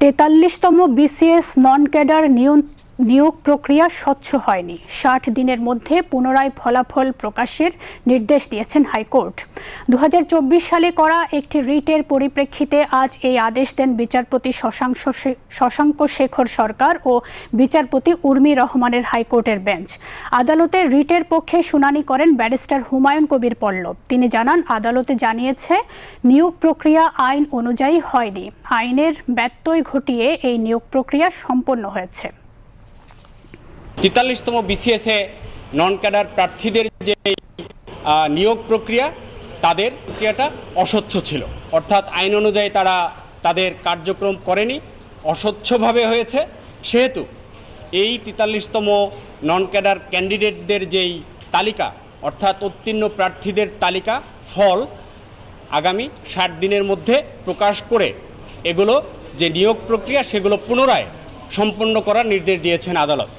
43তম BCS non cadre নিয়োগ প্রক্রিয়া স্বচ্ছ হয়নি। ৬০ দিনের মধ্যে পুনরায় ফলাফল প্রকাশের নির্দেশ দিয়েছেন হাইকোর্ট। ২০২৪ সালে করা একটি রিটের পরিপ্রেক্ষিতে আজ এই আদেশ দেন বিচারপতি শশাঙ্ক শেখর সরকার ও বিচারপতি উর্মি রহমানের হাইকোর্টের বেঞ্চ। আদালতে রিটের পক্ষে শুনানি করেন ব্যারিস্টার হুমায়ুন কবির পল্লব। তিনি জানান, আদালতে জানিয়েছে নিয়োগ প্রক্রিয়া আইন অনুযায়ী হয়নি। আইনের ব্যত্যয় ঘটিয়ে এই নিয়োগ প্রক্রিয়া সম্পন্ন হয়েছে। ৪৩তম বিসিএসে নন ক্যাডার প্রার্থীদের যে নিয়োগ প্রক্রিয়া, তাদের প্রক্রিয়াটা অস্বচ্ছ ছিল, অর্থাৎ আইন অনুযায়ী তারা তাদের কার্যক্রম করেনি, অস্বচ্ছভাবে হয়েছে। সেহেতু এই ৪৩তম নন ক্যাডার ক্যান্ডিডেটদের যেই তালিকা, অর্থাৎ উত্তীর্ণ প্রার্থীদের তালিকা ফল আগামী ৬০ দিনের মধ্যে প্রকাশ করে এগুলো যে নিয়োগ প্রক্রিয়া সেগুলো পুনরায় সম্পন্ন করার নির্দেশ দিয়েছেন আদালত।